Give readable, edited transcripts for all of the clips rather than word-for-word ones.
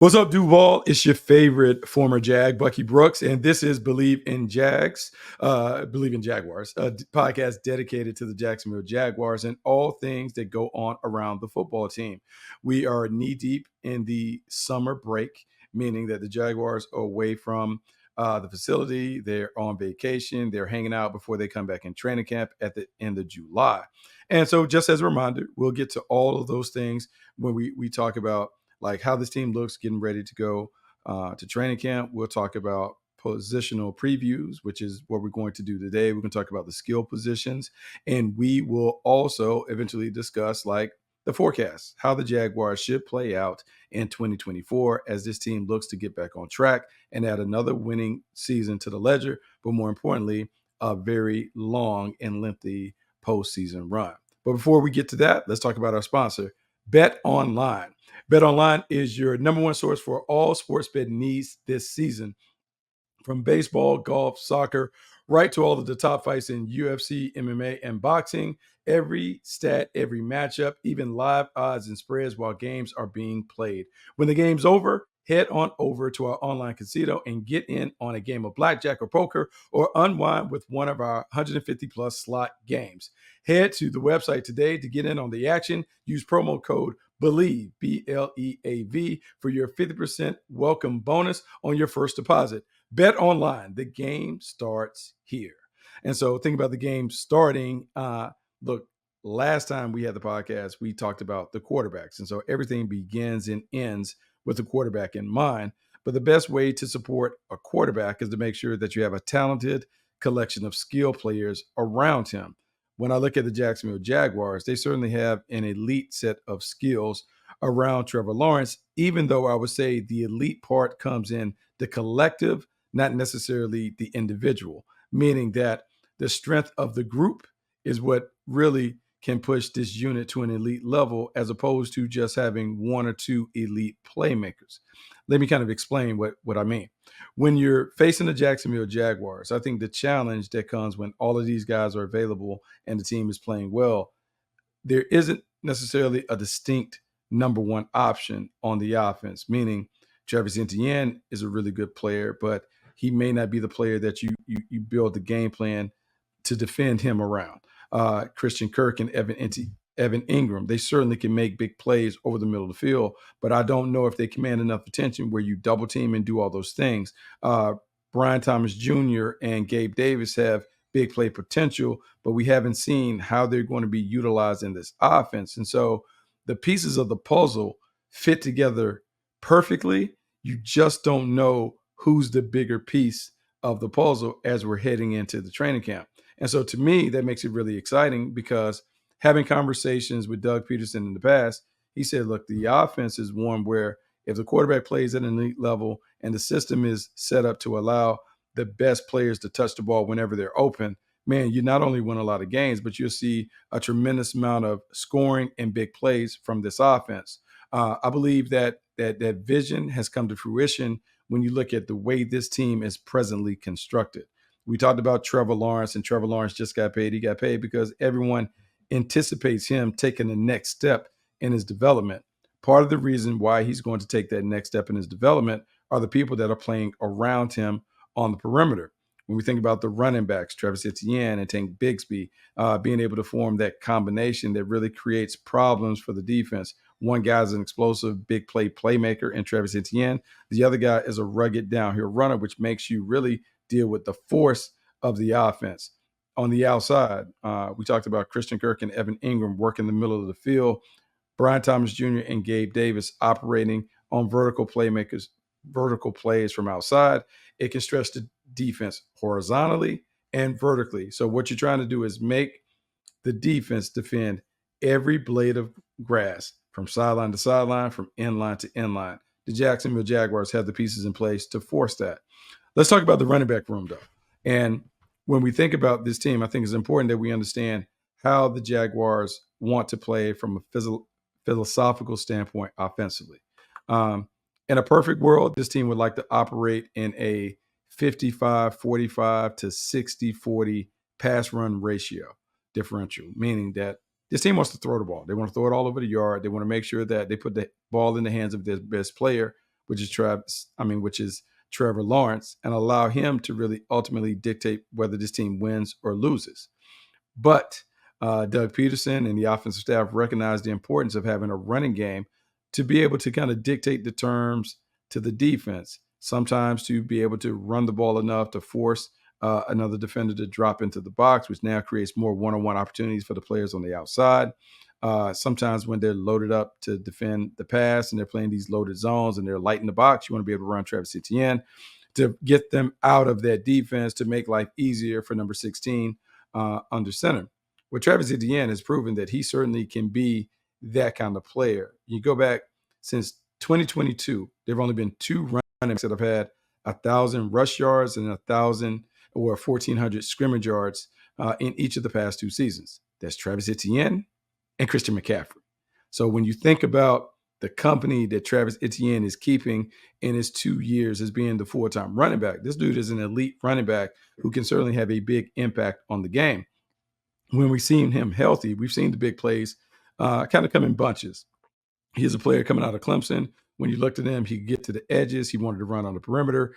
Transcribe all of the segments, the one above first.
What's up, Duval? It's your favorite former Jag, Bucky Brooks, and this is Believe in Jaguars, podcast dedicated to the Jacksonville Jaguars and all things that go on around the football team. We are knee deep in the summer break, meaning that the Jaguars are away from the facility. They're on vacation. They're hanging out before they come back in training camp at the end of July. And so, just as a reminder, we'll get to all of those things when we talk about like how this team looks getting ready to go to training camp. We'll talk about positional previews, which is what we're going to do today. We're going to talk about the skill positions, and we will also eventually discuss like the forecast, how the Jaguars should play out in 2024 as this team looks to get back on track and add another winning season to the ledger, but more importantly, a very long and lengthy postseason run. But before we get to that, let's talk about our sponsor, Bet Online. Bet Online is your number one source for all sports betting needs this season. From baseball, golf, soccer, right to all of the top fights in UFC, MMA, and boxing. Every stat, every matchup, even live odds and spreads while games are being played. When the game's over, head on over to our online casino and get in on a game of blackjack or poker or unwind with one of our 150 plus slot games. Head to the website today to get in on the action. Use promo code BELIEVE, BLEAV, for your 50% welcome bonus on your first deposit. Bet Online, the game starts here. And so think about the game starting. Look, last time we had the podcast, we talked about the quarterbacks. And so everything begins and ends with the quarterback in mind. But the best way to support a quarterback is to make sure that you have a talented collection of skill players around him. When I look at the Jacksonville Jaguars, they certainly have an elite set of skills around Trevor Lawrence, even though I would say the elite part comes in the collective, not necessarily the individual, meaning that the strength of the group is what really can push this unit to an elite level as opposed to just having one or two elite playmakers. Let me kind of explain what I mean. When you're facing the Jacksonville Jaguars, I think the challenge that comes when all of these guys are available and the team is playing well, there isn't necessarily a distinct number one option on the offense, meaning Travis Etienne is a really good player, but he may not be the player that you build the game plan to defend him around. Christian Kirk and Evan Ingram, they certainly can make big plays over the middle of the field, but I don't know if they command enough attention where you double team and do all those things. Brian Thomas Jr. and Gabe Davis have big play potential, but we haven't seen how they're going to be utilized in this offense. And so the pieces of the puzzle fit together perfectly. You just don't know who's the bigger piece of the puzzle as we're heading into the training camp. And so to me, that makes it really exciting because having conversations with Doug Peterson in the past, he said, look, the offense is one where if the quarterback plays at an elite level and the system is set up to allow the best players to touch the ball whenever they're open, man, you not only win a lot of games, but you'll see a tremendous amount of scoring and big plays from this offense. I believe that vision has come to fruition when you look at the way this team is presently constructed. We talked about Trevor Lawrence, and Trevor Lawrence just got paid. He got paid because everyone anticipates him taking the next step in his development. Part of the reason why he's going to take that next step in his development are the people that are playing around him on the perimeter. When we think about the running backs, Travis Etienne and Tank Bigsby, being able to form that combination that really creates problems for the defense. One guy's an explosive big play playmaker in Travis Etienne. The other guy is a rugged downhill runner, which makes you really deal with the force of the offense. On the outside, we talked about Christian Kirk and Evan Ingram working the middle of the field. Brian Thomas Jr. and Gabe Davis operating on vertical plays from outside. It can stretch the defense horizontally and vertically. So what you're trying to do is make the defense defend every blade of grass from sideline to sideline, from inline to inline. The Jacksonville Jaguars have the pieces in place to force that. Let's talk about the running back room, though. And when we think about this team, I think it's important that we understand how the Jaguars want to play from a philosophical standpoint offensively. In a perfect world, this team would like to operate in a 55-45 to 60-40 pass run ratio differential, meaning that this team wants to throw the ball. They want to throw it all over the yard. They want to make sure that they put the ball in the hands of their best player, which is Trevor Lawrence, and allow him to really ultimately dictate whether this team wins or loses. But Doug Peterson and the offensive staff recognize the importance of having a running game to be able to kind of dictate the terms to the defense. Sometimes to be able to run the ball enough to force another defender to drop into the box, which now creates more one-on-one opportunities for the players on the outside. Sometimes when they're loaded up to defend the pass and they're playing these loaded zones and they're light in the box, you want to be able to run Travis Etienne to get them out of that defense to make life easier for number 16 under center. Well, Travis Etienne has proven that he certainly can be that kind of player. You go back since 2022, there have only been 2 running backs that have had 1,000 rush yards and 1,000 or 1,400 scrimmage yards in each of the past 2 seasons. That's Travis Etienne and Christian McCaffrey. So when you think about the company that Travis Etienne is keeping in his 2 years as being the full-time running back, this dude is an elite running back who can certainly have a big impact on the game. When we've seen him healthy, we've seen the big plays kind of come in bunches. He's a player coming out of Clemson. When you looked at him, he could get to the edges. He wanted to run on the perimeter.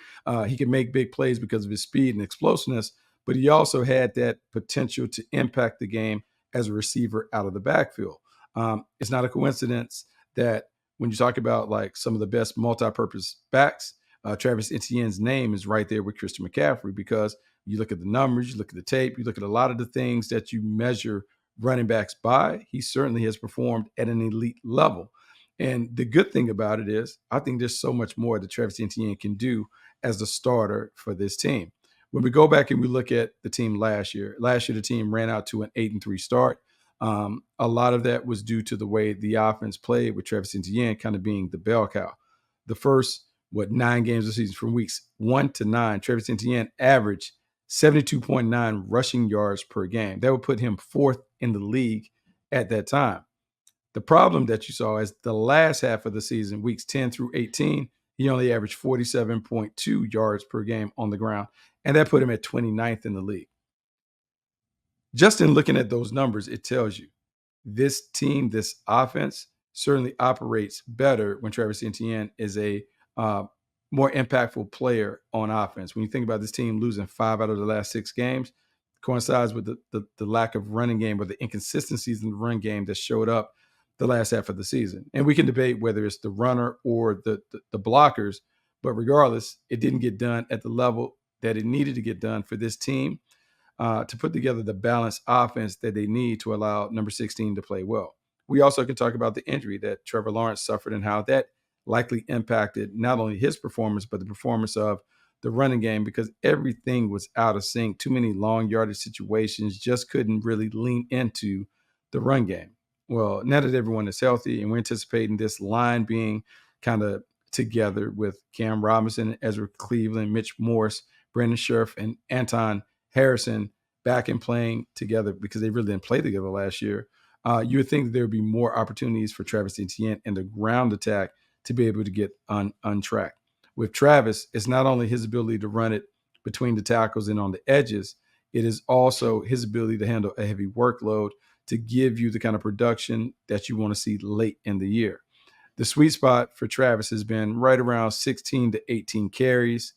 He could make big plays because of his speed and explosiveness, but he also had that potential to impact the game as a receiver out of the backfield. It's not a coincidence that when you talk about like some of the best multi-purpose backs, Travis Etienne's name is right there with Christian McCaffrey, because you look at the numbers, you look at the tape, you look at a lot of the things that you measure running backs by. He certainly has performed at an elite level. And the good thing about it is, I think there's so much more that Travis Etienne can do as the starter for this team. When we go back and we look at the team last year the team ran out to an 8-3 start. A lot of that was due to the way the offense played, with Travis Etienne kind of being the bell cow. The first, 9 games of the season, from weeks 1 to 9, Travis Etienne averaged 72.9 rushing yards per game. That would put him 4th in the league at that time. The problem that you saw is the last half of the season, weeks 10 through 18, he only averaged 47.2 yards per game on the ground, and that put him at 29th in the league. Just in looking at those numbers, it tells you this team, this offense, certainly operates better when Travis Etienne is a more impactful player on offense. When you think about this team losing 5 out of the last 6 games, coincides with the lack of running game, or the inconsistencies in the run game that showed up the last half of the season. And we can debate whether it's the runner or the blockers, but regardless, it didn't get done at the level that it needed to get done for this team to put together the balanced offense that they need to allow number 16 to play well. We also can talk about the injury that Trevor Lawrence suffered and how that likely impacted not only his performance, but the performance of the running game, because everything was out of sync. Too many long yardage situations, just couldn't really lean into the run game. Well, now that everyone is healthy and we're anticipating this line being kind of together with Cam Robinson, Ezra Cleveland, Mitch Morse, Brandon Scherf, and Anton Harrison back and playing together, because they really didn't play together last year, you would think that there would be more opportunities for Travis Etienne in the ground attack to be able to get untracked. With Travis, it's not only his ability to run it between the tackles and on the edges, it is also his ability to handle a heavy workload to give you the kind of production that you want to see late in the year. The sweet spot for Travis has been right around 16 to 18 carries,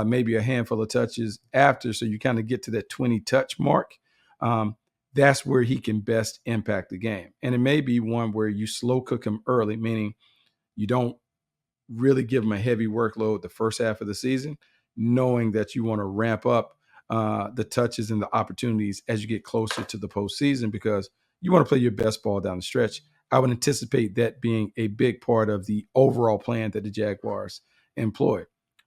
maybe a handful of touches after, so you kind of get to that 20 touch mark. That's where he can best impact the game. And it may be one where you slow cook him early, meaning you don't really give him a heavy workload the first half of the season, knowing that you want to ramp up the touches and the opportunities as you get closer to the postseason, because you want to play your best ball down the stretch. I would anticipate that being a big part of the overall plan that the Jaguars employ.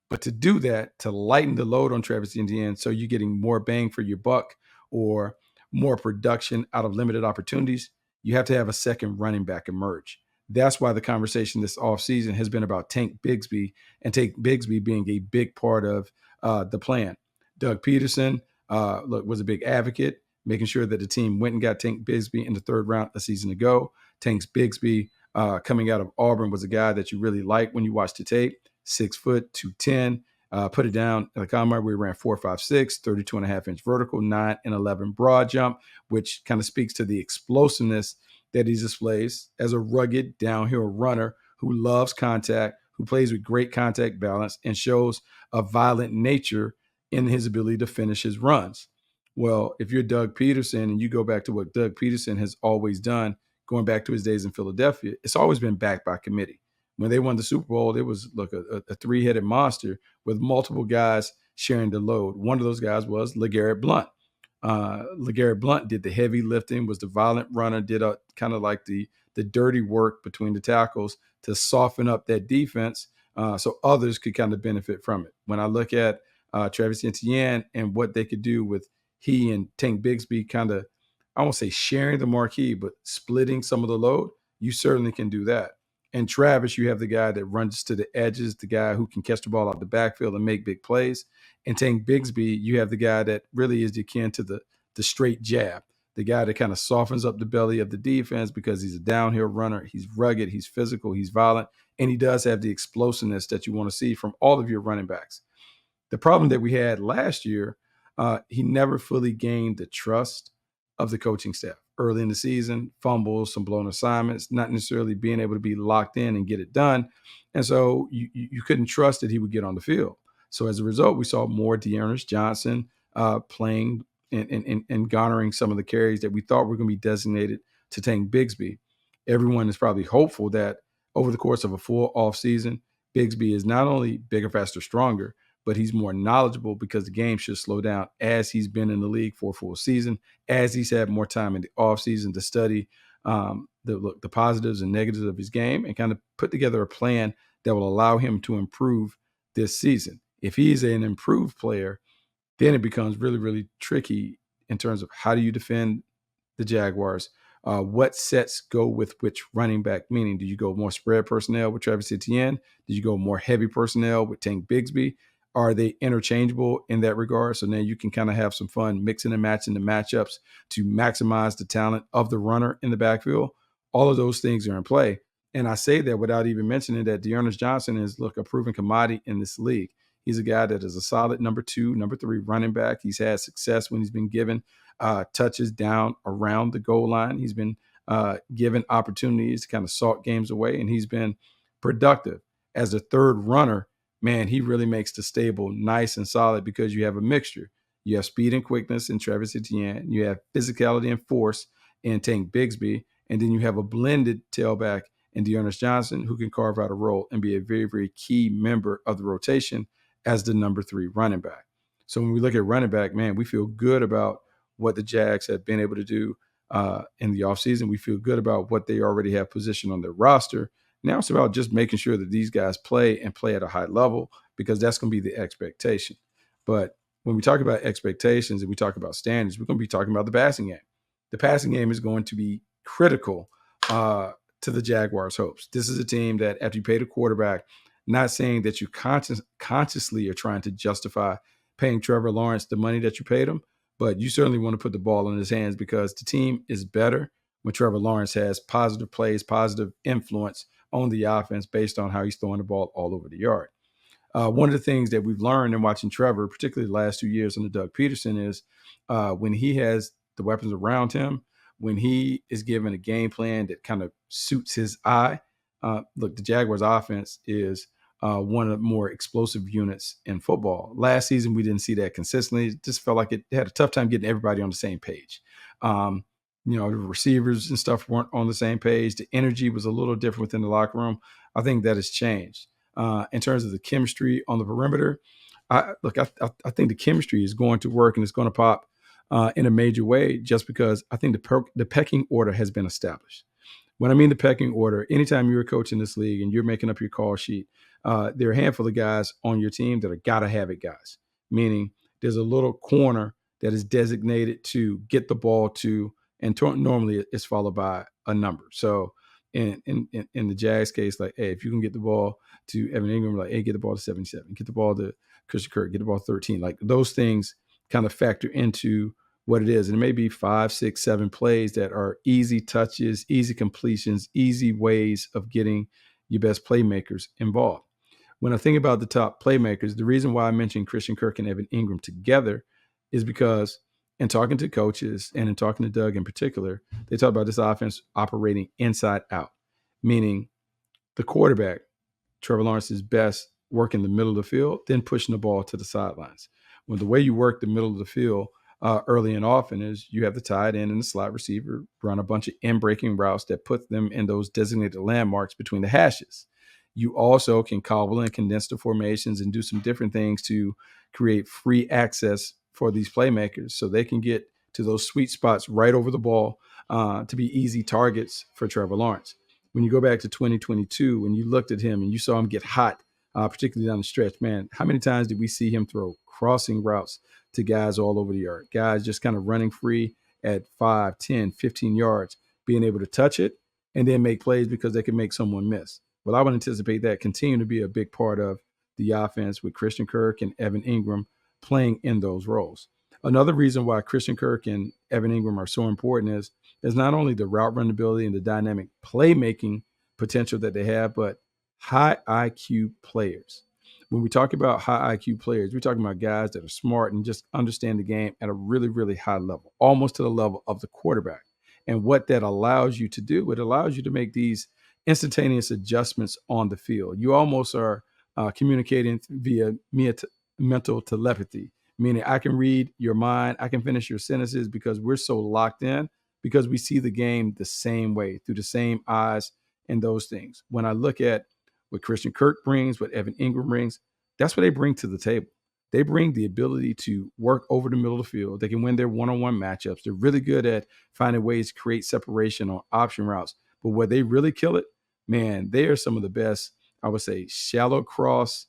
But to do that, to lighten the load on Travis Etienne so you're getting more bang for your buck or more production out of limited opportunities, you have to have a second running back emerge. That's why the conversation this offseason has been about Tank Bigsby, and Tank Bigsby being a big part of the plan. Doug Peterson was a big advocate, making sure that the team went and got Tank Bigsby in the 3rd round a season ago. Tank Bigsby, coming out of Auburn, was a guy that you really like when you watch the tape. 6 foot, 210. Put it down at the combine where he ran 4.56, 32.5-inch vertical, 9 and 11 broad jump, which kind of speaks to the explosiveness that he displays as a rugged downhill runner who loves contact, who plays with great contact balance and shows a violent nature in his ability to finish his runs. Well, if you're Doug Peterson and you go back to what Doug Peterson has always done, going back to his days in Philadelphia, it's always been backed by committee. When they won the Super Bowl, it was look a three-headed monster with multiple guys sharing the load. One of those guys was LeGarrette Blount. LeGarrette Blount did the heavy lifting, was the violent runner, did a kind of like the dirty work between the tackles to soften up that defense, so others could kind of benefit from it. When I look at Travis Etienne and what they could do with he and Tank Bigsby kind of, I won't say sharing the marquee, but splitting some of the load, you certainly can do that. And Travis, you have the guy that runs to the edges, the guy who can catch the ball out the backfield and make big plays. And Tank Bigsby, you have the guy that really is akin to the straight jab, the guy that kind of softens up the belly of the defense because he's a downhill runner. He's rugged, he's physical, he's violent, and he does have the explosiveness that you want to see from all of your running backs. The problem that we had last year, he never fully gained the trust of the coaching staff. Early in the season, fumbles, some blown assignments, not necessarily being able to be locked in and get it done. And so you couldn't trust that he would get on the field. So as a result, we saw more Dearness Johnson playing and garnering some of the carries that we thought were going to be designated to Tank Bigsby. Everyone is probably hopeful that over the course of a full offseason, Bigsby is not only bigger, faster, stronger, but he's more knowledgeable because the game should slow down as he's been in the league for a full season, as he's had more time in the offseason to study the positives and negatives of his game and kind of put together a plan that will allow him to improve this season. If he's an improved player, then it becomes really, really tricky in terms of how do you defend the Jaguars? What sets go with which running back? Meaning, do you go more spread personnel with Travis Etienne? Do you go more heavy personnel with Tank Bigsby? Are they interchangeable in that regard? So now you can kind of have some fun mixing and matching the matchups to maximize the talent of the runner in the backfield. All of those things are in play. And I say that without even mentioning that Dearness Johnson is, look, a proven commodity in this league. He's a guy that is a solid number 2, number 3 running back. He's had success when he's been given touches down around the goal line. He's been given opportunities to kind of salt games away, and he's been productive. As a third runner, man, he really makes the stable nice and solid because you have a mixture. You have speed and quickness in Travis Etienne. You have physicality and force in Tank Bigsby. And then you have a blended tailback in Dearness Johnson who can carve out a role and be a very, very key member of the rotation as the number 3 running back. So when we look at running back, man, we feel good about what the Jags have been able to do in the offseason. We feel good about what they already have positioned on their roster. Now it's about just making sure that these guys play and play at a high level because that's going to be the expectation. But when we talk about expectations and we talk about standards, we're going to be talking about the passing game. The passing game is going to be critical to the Jaguars' hopes. This is a team that after you pay the quarterback, not saying that you consciously are trying to justify paying Trevor Lawrence the money that you paid him, but you certainly want to put the ball in his hands because the team is better when Trevor Lawrence has positive plays, positive influence on the offense based on how he's throwing the ball all over the yard. One of the things that we've learned in watching Trevor, particularly the last 2 years under Doug Peterson, is when he has the weapons around him, when he is given a game plan that kind of suits his eye. Look, the Jaguars offense is one of the more explosive units in football. Last season, we didn't see that consistently. It just felt like it had a tough time getting everybody on the same page. The receivers and stuff weren't on the same page. The energy was a little different within the locker room. I think that has changed. In terms of the chemistry on the perimeter, I think the chemistry is going to work and it's going to pop in a major way just because I think the pecking order has been established. When I mean the pecking order, anytime you're a coach in this league and you're making up your call sheet, there are a handful of guys on your team that are gotta have it guys, meaning there's a little corner that is designated to get the ball to, and normally it's followed by a number. So in the Jags case, like, hey, if you can get the ball to Evan Ingram, like, hey, get the ball to 77, get the ball to Christian Kirk, get the ball to 13. Like those things kind of factor into what it is. And it may be 5, 6, 7 plays that are easy touches, easy completions, easy ways of getting your best playmakers involved. When I think about the top playmakers, the reason why I mentioned Christian Kirk and Evan Ingram together is because in talking to coaches and in talking to Doug in particular, they talk about this offense operating inside out, meaning the quarterback, Trevor Lawrence is best working the middle of the field, then pushing the ball to the sidelines. When the way you work the middle of the field early and often is you have the tight end and the slot receiver run a bunch of in-breaking routes that put them in those designated landmarks between the hashes. You also can cobble and condense the formations and do some different things to create free access for these playmakers so they can get to those sweet spots right over the ball to be easy targets for Trevor Lawrence. When you go back to 2022, when you looked at him and you saw him get hot, particularly down the stretch, man, how many times did we see him throw crossing routes to guys all over the yard, guys just kind of running free at 5, 10, 15 yards, being able to touch it and then make plays because they can make someone miss. Well, I would anticipate that continue to be a big part of the offense with Christian Kirk and Evan Ingram playing in those roles. Another reason why Christian Kirk and Evan Ingram are so important is not only the route run ability and the dynamic playmaking potential that they have, but high IQ players. When we talk about high IQ players, we're talking about guys that are smart and just understand the game at a really, really high level, almost to the level of the quarterback. And what that allows you to do, it allows you to make these instantaneous adjustments on the field. You almost are communicating via mental telepathy, meaning I can read your mind, I can finish your sentences because we're so locked in, because we see the game the same way through the same eyes and those things. When I look at what Christian Kirk brings, what Evan Ingram brings, that's what they bring to the table. They bring the ability to work over the middle of the field. They can win their one-on-one matchups. They're really good at finding ways to create separation on option routes. But where they really kill it, man, they are some of the best, I would say, shallow cross,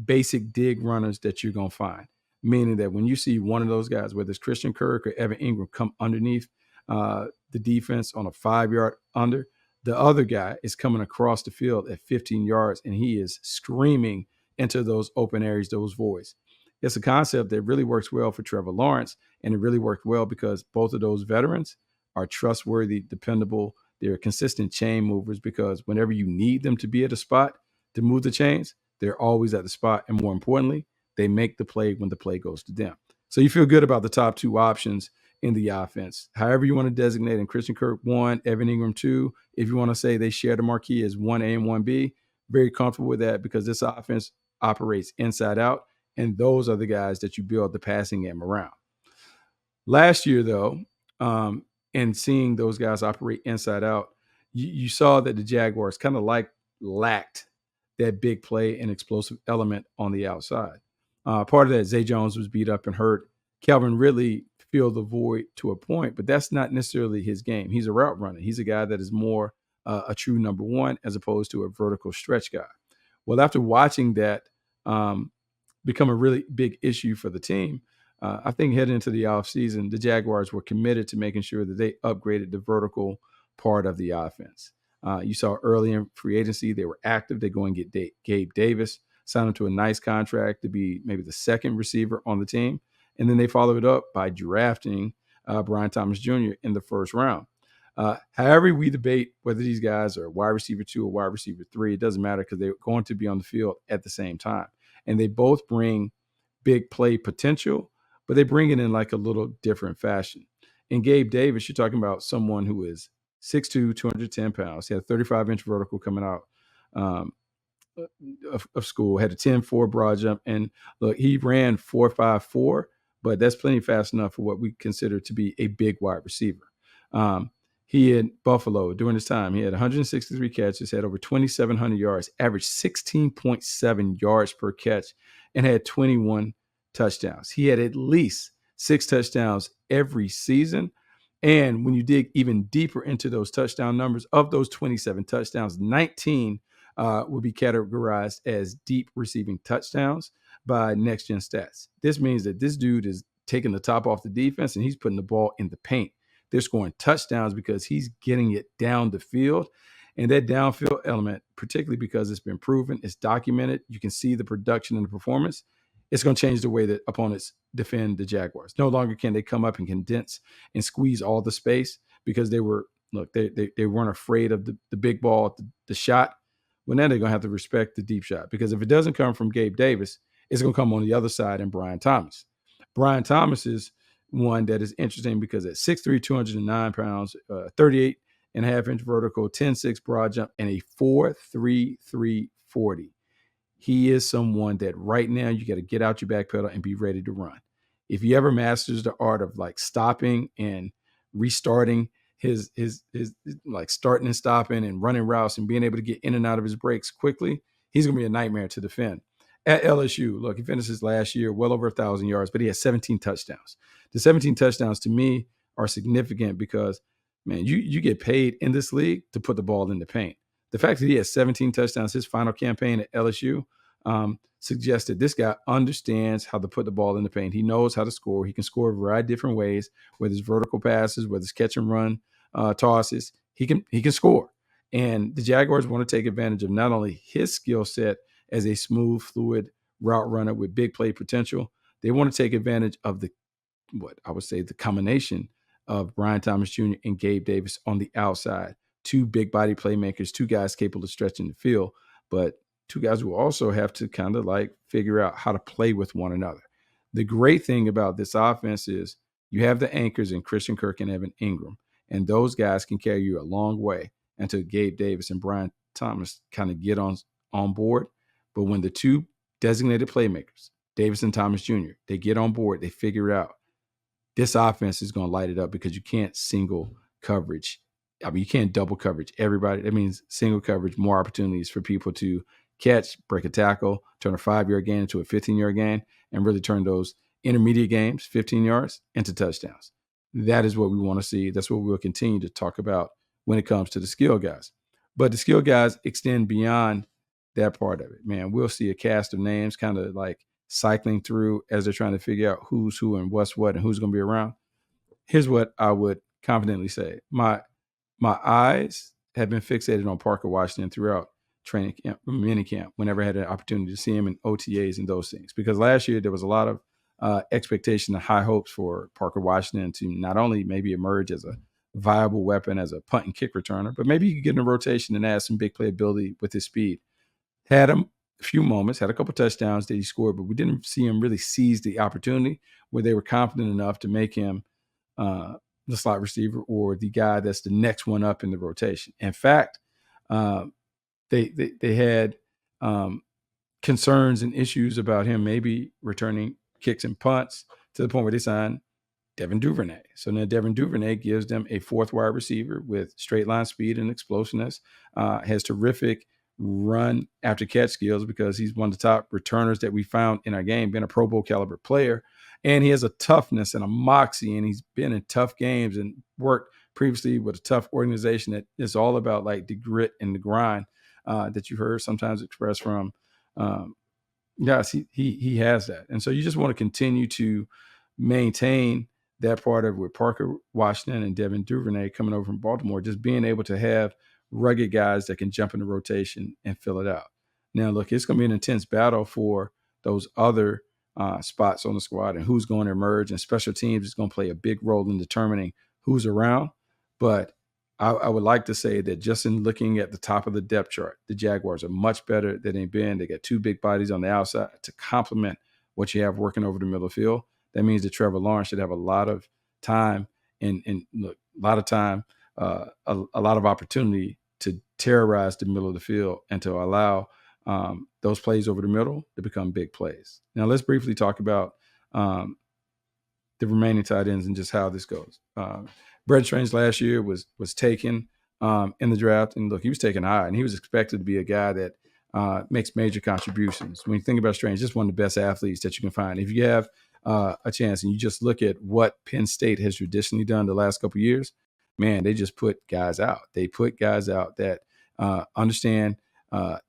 basic dig runners that you're going to find. Meaning that when you see one of those guys, whether it's Christian Kirk or Evan Ingram, come underneath the defense on a 5-yard under, the other guy is coming across the field at 15 yards and he is screaming into those open areas, those voids. It's a concept that really works well for Trevor Lawrence, and it really worked well because both of those veterans are trustworthy, dependable. They're consistent chain movers because whenever you need them to be at a spot to move the chains, they're always at the spot. And more importantly, they make the play when the play goes to them. So you feel good about the top two options in the offense. However you want to designate, and Christian Kirk 1, Evan Ingram 2. If you want to say they share the marquee as 1A and 1B, very comfortable with that because this offense operates inside out, and those are the guys that you build the passing game around. Last year, though, and seeing those guys operate inside out, you saw that the Jaguars kind of lacked that big play and explosive element on the outside. Part of that, Zay Jones was beat up and hurt. Calvin Ridley filled the void to a point, but that's not necessarily his game. He's a route runner. He's a guy that is more a true number one as opposed to a vertical stretch guy. Well, after watching that become a really big issue for the team, I think heading into the offseason, the Jaguars were committed to making sure that they upgraded the vertical part of the offense. You saw early in free agency, they were active. They go and get Gabe Davis, signed him to a nice contract to be maybe the second receiver on the team. And then they followed it up by drafting Brian Thomas Jr. in the first round. However, we debate whether these guys are wide receiver 2 or wide receiver 3, it doesn't matter because they're going to be on the field at the same time. And they both bring big play potential, but they bring it in like a little different fashion. In Gabe Davis, you're talking about someone who is 6'2", 210 pounds. He had a 35-inch vertical coming out of school, had a 10.4 broad jump. And look, he ran 4.54, but that's plenty fast enough for what we consider to be a big wide receiver. He in Buffalo during his time, he had 163 catches, had over 2,700 yards, averaged 16.7 yards per catch, and had 21 touchdowns. He had at least 6 touchdowns every season. And when you dig even deeper into those touchdown numbers, of those 27 touchdowns, 19 would be categorized as deep receiving touchdowns by Next Gen Stats. This means that this dude is taking the top off the defense and he's putting the ball in the paint. They're scoring touchdowns because he's getting it down the field. And that downfield element, particularly because it's been proven, it's documented, you can see the production and the performance, it's going to change the way that opponents defend the Jaguars. No longer can they come up and condense and squeeze all the space because they weren't afraid of the big ball, the shot. Well, now they're going to have to respect the deep shot because if it doesn't come from Gabe Davis, it's going to come on the other side in Brian Thomas. Brian Thomas is one that is interesting because at 6'3", 209 pounds, 38.5-inch vertical, 10.6 broad jump, and a 4.33 40. He is someone that right now you got to get out your back pedal and be ready to run. If he ever masters the art of like stopping and restarting his like starting and stopping and running routes and being able to get in and out of his breaks quickly, he's gonna be a nightmare to defend. At LSU, look, he finished his last year well over 1,000 yards, but he has 17 touchdowns. The 17 touchdowns to me are significant because, man, you get paid in this league to put the ball in the paint. The fact that he has 17 touchdowns, his final campaign at LSU, suggested this guy understands how to put the ball in the paint. He knows how to score. He can score a variety of different ways, whether it's vertical passes, whether it's catch and run tosses. He can score. And the Jaguars want to take advantage of not only his skill set as a smooth, fluid route runner with big play potential, they want to take advantage of what I would say the combination of Brian Thomas Jr. and Gabe Davis on the outside. Two big body playmakers, two guys capable of stretching the field, but two guys who also have to kind of like figure out how to play with one another. The great thing about this offense is you have the anchors in Christian Kirk and Evan Ingram, and those guys can carry you a long way until Gabe Davis and Brian Thomas kind of get on board. But when the two designated playmakers, Davis and Thomas Jr., they get on board, they figure out this offense is going to light it up because you can't single coverage. I mean, you can't double coverage everybody. That means single coverage, more opportunities for people to catch, break a tackle, turn a 5-yard gain into a 15-yard gain, and really turn those intermediate games, 15 yards, into touchdowns. That is what we want to see. That's what we'll continue to talk about when it comes to the skill guys. But the skill guys extend beyond that part of it. Man, we'll see a cast of names kind of like cycling through as they're trying to figure out who's who and what's what and who's going to be around. Here's what I would confidently say. My eyes have been fixated on Parker Washington throughout training camp, mini camp, whenever I had an opportunity to see him in OTAs and those things. Because last year there was a lot of expectation and high hopes for Parker Washington to not only maybe emerge as a viable weapon as a punt and kick returner, but maybe he could get in a rotation and add some big playability with his speed. Had him a few moments, had a couple touchdowns that he scored, but we didn't see him really seize the opportunity where they were confident enough to make him the slot receiver or the guy that's the next one up in the rotation. In fact, they had concerns and issues about him maybe returning kicks and punts to the point where they signed Devin Duvernay. So now Devin Duvernay gives them a fourth wide receiver with straight line speed and explosiveness, has terrific run after catch skills because he's one of the top returners that we found in our game, being a Pro Bowl caliber player. And he has a toughness and a moxie, and he's been in tough games and worked previously with a tough organization that is all about like the grit and the grind that you heard sometimes expressed from yes, he has that. And so you just want to continue to maintain that part of with Parker Washington and Devin Duvernay coming over from Baltimore, just being able to have rugged guys that can jump in the rotation and fill it out. Now, look, it's going to be an intense battle for those other spots on the squad and who's going to emerge, and special teams is going to play a big role in determining who's around. But I would like to say that just in looking at the top of the depth chart, the Jaguars are much better than they've been. They got two big bodies on the outside to complement what you have working over the middle of the field. That means that Trevor Lawrence should have a lot of time and look, a lot of time, a lot of opportunity to terrorize the middle of the field and to allow those plays over the middle to become big plays. Now, let's briefly talk about the remaining tight ends and just how this goes. Brett Strange last year was taken in the draft, and look, he was taken high, and he was expected to be a guy that makes major contributions. When you think about Strange, just one of the best athletes that you can find. If you have a chance and you just look at what Penn State has traditionally done the last couple of years, man, they just put guys out. They put guys out that understand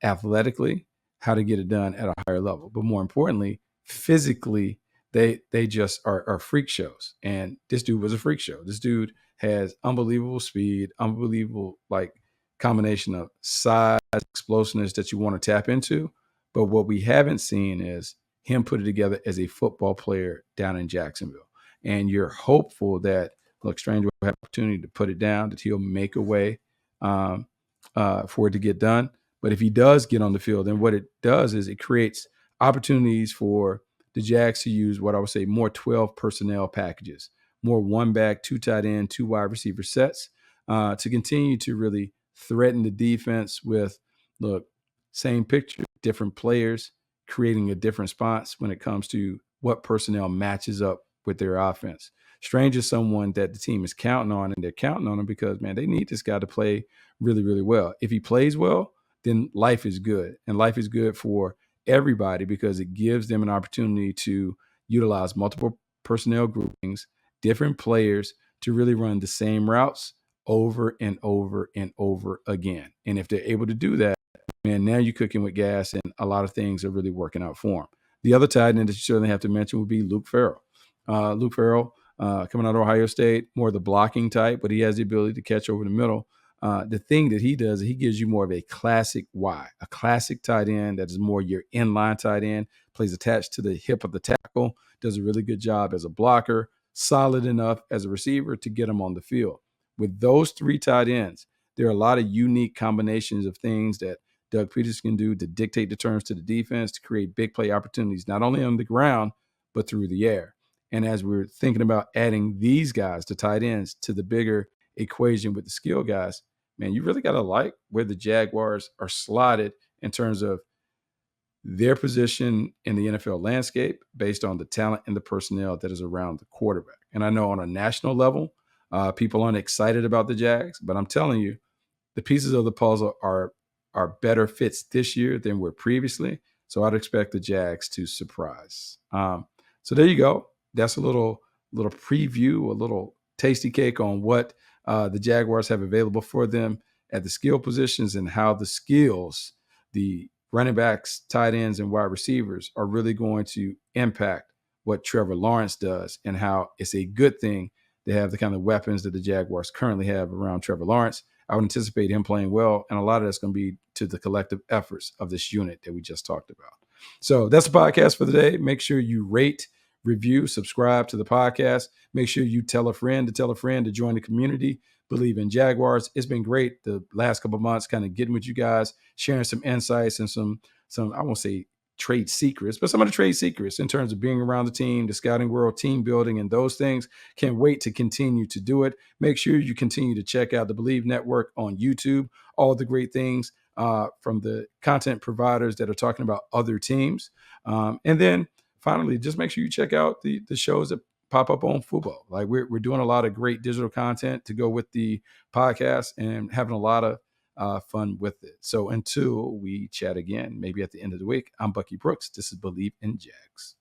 athletically how to get it done at a higher level, but more importantly, physically, they just are freak shows. And this dude was a freak show. This dude has unbelievable speed, unbelievable like combination of size, explosiveness that you want to tap into. But what we haven't seen is him put it together as a football player down in Jacksonville. And you're hopeful that, look, Strange will have opportunity to put it down, that he'll make a way for it to get done. But if he does get on the field, then what it does is it creates opportunities for the Jags to use what I would say more 12 personnel packages, more one back, two tight end, two wide receiver sets to continue to really threaten the defense with, look, same picture, different players creating a different response when it comes to what personnel matches up with their offense. Strange is someone that the team is counting on, and they're counting on him because, man, they need this guy to play really, really well. If he plays well, then life is good. And life is good for everybody because it gives them an opportunity to utilize multiple personnel groupings, different players to really run the same routes over and over and over again. And if they're able to do that, man, now you're cooking with gas, and a lot of things are really working out for him. The other tight end that you certainly have to mention would be Luke Farrell. Luke Farrell, coming out of Ohio State, more the blocking type, but he has the ability to catch over the middle. The thing that he does, he gives you more of a classic Y, a classic tight end that is more your inline tight end, plays attached to the hip of the tackle, does a really good job as a blocker, solid enough as a receiver to get him on the field. With those three tight ends, there are a lot of unique combinations of things that Doug Peters can do to dictate the terms to the defense to create big play opportunities, not only on the ground, but through the air. And as we're thinking about adding these guys, the tight ends, to the bigger equation with the skill guys, man, you really got to like where the Jaguars are slotted in terms of their position in the NFL landscape based on the talent and the personnel that is around the quarterback. And I know on a national level, people aren't excited about the Jags, but I'm telling you, the pieces of the puzzle are better fits this year than were previously. So I'd expect the Jags to surprise. So there you go. That's a little preview, a little tasty cake on what the Jaguars have available for them at the skill positions and how the skills, the running backs, tight ends, and wide receivers are really going to impact what Trevor Lawrence does and how it's a good thing to have the kind of weapons that the Jaguars currently have around Trevor Lawrence. I would anticipate him playing well, and a lot of that's going to be to the collective efforts of this unit that we just talked about. So that's the podcast for the day. Make sure you rate, review, subscribe to the podcast. Make sure you tell a friend to join the community. Believe in Jaguars. It's been great the last couple of months, kind of getting with you guys, sharing some insights and some I won't say trade secrets, but some of the trade secrets in terms of being around the team, the scouting world, team building, and those things. Can't wait to continue to do it. Make sure you continue to check out the Believe Network on YouTube, all the great things from the content providers that are talking about other teams. And then finally, just make sure you check out the shows that pop up on football. Like we're doing a lot of great digital content to go with the podcast and having a lot of fun with it. So until we chat again, maybe at the end of the week, I'm Bucky Brooks. This is Believe in Jags.